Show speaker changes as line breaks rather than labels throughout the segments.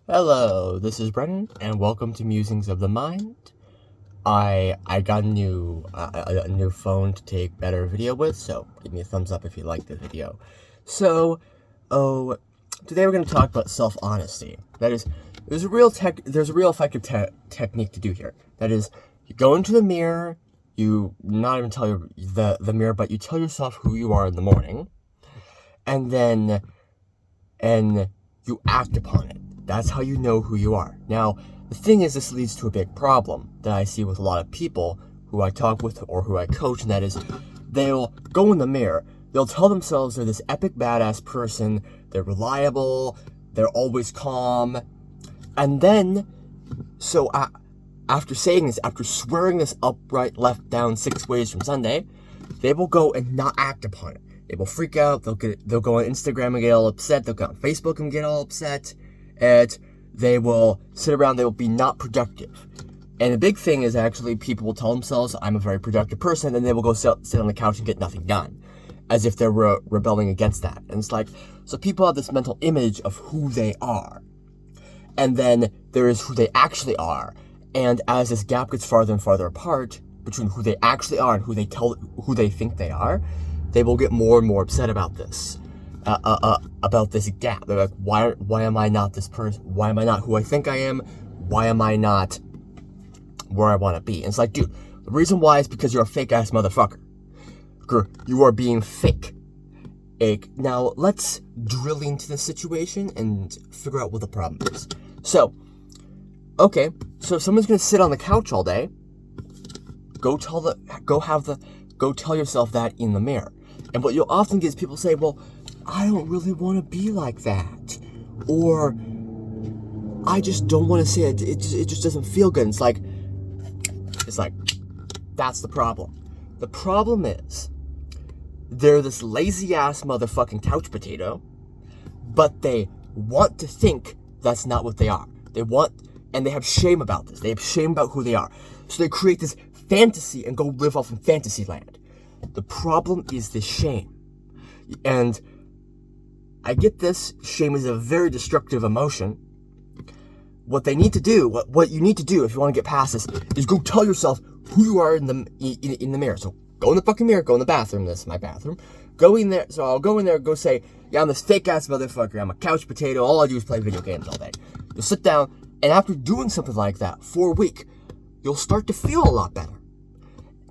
Hello, this is Brennan, and welcome to Musings of the Mind. I got a new phone to take better video with, so give me a thumbs up if you like the video. So, today we're going to talk about self-honesty. That is, there's a real effective technique to do here. That is, you go into the mirror, you not even tell the mirror, but you tell yourself who you are in the morning, and then you act upon it. That's how you know who you are. Now, the thing is, this leads to a big problem that I see with a lot of people who I talk with or who I coach, and that is, they'll go in the mirror, they'll tell themselves they're this epic badass person, they're reliable, they're always calm, and then, after saying this, after swearing this up, right, left, down, 6 ways from Sunday, they will go and not act upon it. They will freak out, they'll go on Instagram and get all upset, they'll go on Facebook and get all upset, and they will sit around, they will be not productive. And the big thing is actually people will tell themselves, I'm a very productive person, and they will go sit on the couch and get nothing done, as if they're rebelling against that. And it's like, so people have this mental image of who they are. And then there is who they actually are. And as this gap gets farther and farther apart between who they actually are and who they think they are, they will get more and more upset about this. About this gap. They're like, why am I not this person? Why am I not who I think I am? Why am I not where I want to be? And it's like, dude, the reason why is because you're a fake ass motherfucker. You are being fake. Now, let's drill into the situation and figure out what the problem is. So if someone's gonna sit on the couch all day, go tell yourself that in the mirror. And what you'll often get is people say, well, I don't really want to be like that, or I just don't want to say it. It just doesn't feel good. It's like that's the problem. The problem is they're this lazy ass motherfucking couch potato, but they want to think that's not what they are. And they have shame about this. They have shame about who they are. So they create this fantasy and go live off in fantasy land. The problem is the shame. And I get this. Shame is a very destructive emotion. What you need to do if you want to get past this is go tell yourself who you are in the mirror. So go in the fucking mirror, go in the bathroom. This is my bathroom. Go in there. So I'll go in there and go say, yeah, I'm this fake ass motherfucker. I'm a couch potato. All I do is play video games all day. You'll sit down, and after doing something like that for a week, you'll start to feel a lot better.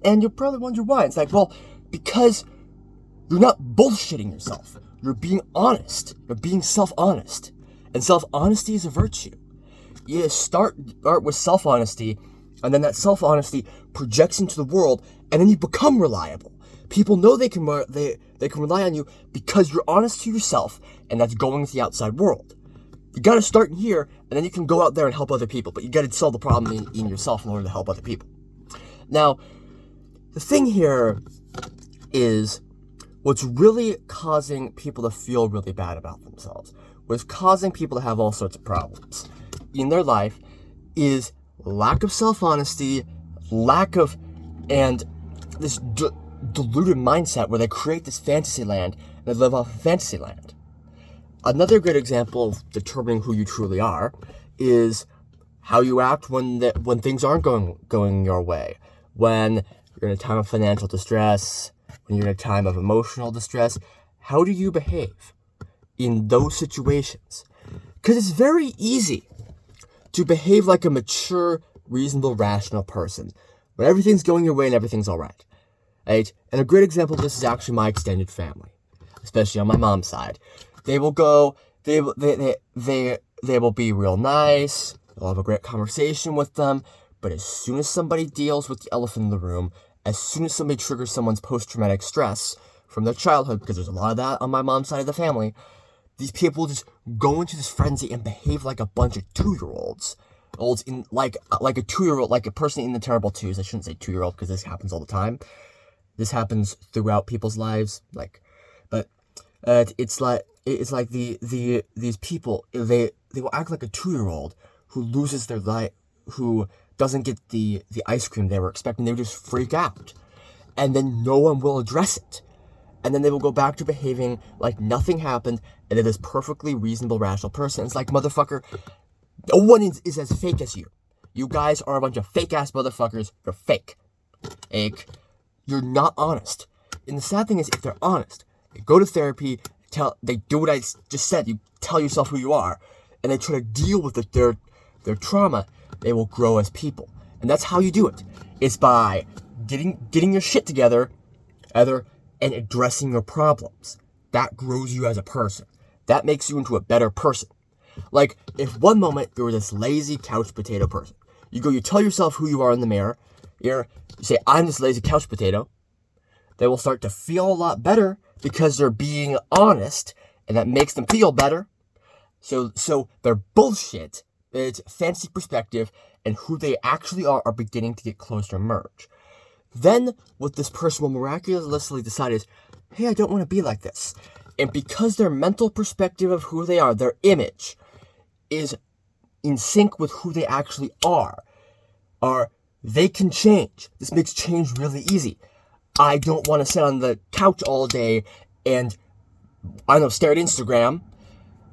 And you'll probably wonder why. It's like, well, because you're not bullshitting yourself. You're being honest. You're being self-honest. And self-honesty is a virtue. You start with self-honesty, and then that self-honesty projects into the world, and then you become reliable. People know they can rely on you because you're honest to yourself, and that's going to the outside world. You gotta start in here, and then you can go out there and help other people, but you gotta solve the problem in yourself in order to help other people. Now, the thing here is, what's really causing people to feel really bad about themselves, what's causing people to have all sorts of problems in their life, is lack of self-honesty, and this deluded mindset where they create this fantasy land and they live off of fantasy land. Another good example of determining who you truly are is how you act when things aren't going your way, when you're in a time of financial distress, when you're in a time of emotional distress. How do you behave in those situations? Because it's very easy to behave like a mature, reasonable, rational person when everything's going your way and everything's all right. Right? And a great example of this is actually my extended family, especially on my mom's side. They will go, they will be real nice, they'll have a great conversation with them, but as soon as somebody deals with the elephant in the room, as soon as somebody triggers someone's post-traumatic stress from their childhood, because there's a lot of that on my mom's side of the family, these people just go into this frenzy and behave like a bunch of 2-year-olds. Like a 2-year-old, like a person in the terrible twos. I shouldn't say 2-year-old because this happens all the time. This happens throughout people's lives. It's like these people, they will act like a 2-year-old who loses their life, who doesn't get the ice cream they were expecting. They just freak out, and then no one will address it, and then they will go back to behaving like nothing happened, and they're this perfectly reasonable, rational person. It's like, motherfucker, No one is as fake as you. You guys are a bunch of fake-ass motherfuckers. You're fake. Like, you're not honest. And the sad thing is, if they're honest, they go to therapy, they do what I just said, you tell yourself who you are, and they try to deal with their trauma, they will grow as people. And that's how you do it. It's by getting your shit together, and addressing your problems. That grows you as a person. That makes you into a better person. Like, if one moment you were this lazy couch potato person, you tell yourself who you are in the mirror, you say, I'm this lazy couch potato, they will start to feel a lot better because they're being honest, and that makes them feel better. So their bullshit, its fantasy perspective, and who they actually are beginning to get closer to merge. Then, what this person will miraculously decide is, hey, I don't want to be like this. And because their mental perspective of who they are, their image, is in sync with who they actually are, they can change. This makes change really easy. I don't want to sit on the couch all day and, stare at Instagram.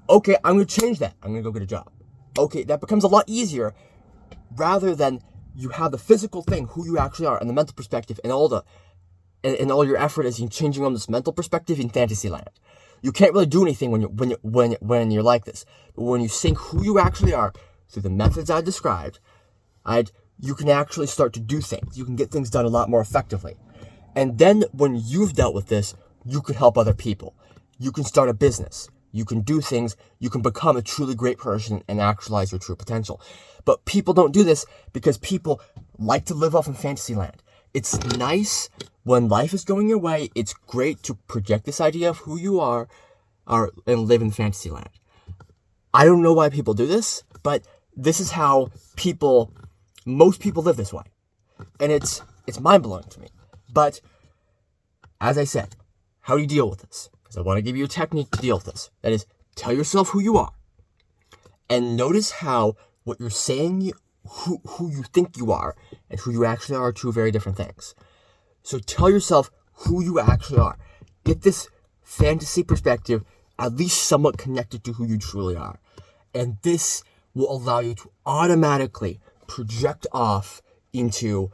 Okay, I'm going to change that. I'm going to go get a job. Okay, that becomes a lot easier rather than you have the physical thing, who you actually are, and the mental perspective, and all your effort is in changing on this mental perspective in Fantasyland. You can't really do anything when you're like this. But when you sync who you actually are through the methods I described, you can actually start to do things. You can get things done a lot more effectively. And then when you've dealt with this, you can help other people. You can start a business. You can do things. You can become a truly great person and actualize your true potential. But people don't do this because people like to live off in Fantasyland. It's nice when life is going your way. It's great to project this idea of who you are and live in Fantasyland. I don't know why people do this, but this is how most people live this way. And it's mind-blowing to me. But, as I said, how do you deal with this? Because I want to give you a technique to deal with this. That is, tell yourself who you are. And notice how what you're saying, who you think you are, and who you actually are two very different things. So tell yourself who you actually are. Get this fantasy perspective at least somewhat connected to who you truly are. And this will allow you to automatically project off into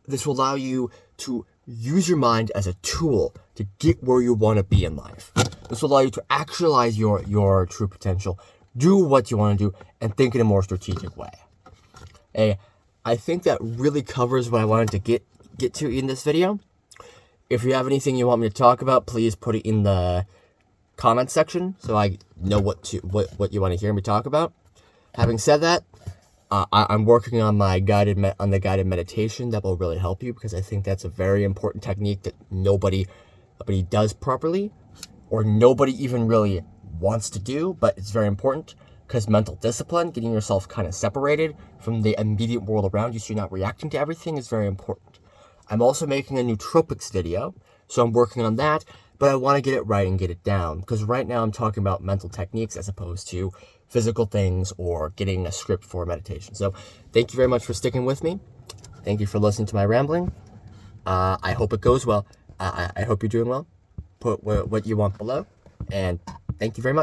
this will allow you to use your mind as a tool to get where you want to be in life. This will allow you to actualize your true potential, do what you want to do, and think in a more strategic way. I think that really covers what I wanted to get to in this video. If you have anything you want me to talk about, please put it in the comment section so I know what you want to hear me talk about. Having said that, I'm working on the guided meditation that will really help you, because I think that's a very important technique that nobody does properly, or nobody even really wants to do, but it's very important, because mental discipline, getting yourself kind of separated from the immediate world around you so you're not reacting to everything, is very important. I'm also making a nootropics video, so I'm working on that, but I want to get it right and get it down, because right now I'm talking about mental techniques as opposed to physical things or getting a script for meditation. So thank you very much for sticking with me. Thank you for listening to my rambling. I hope it goes well. I hope you're doing well. Put what you want below, and thank you very much.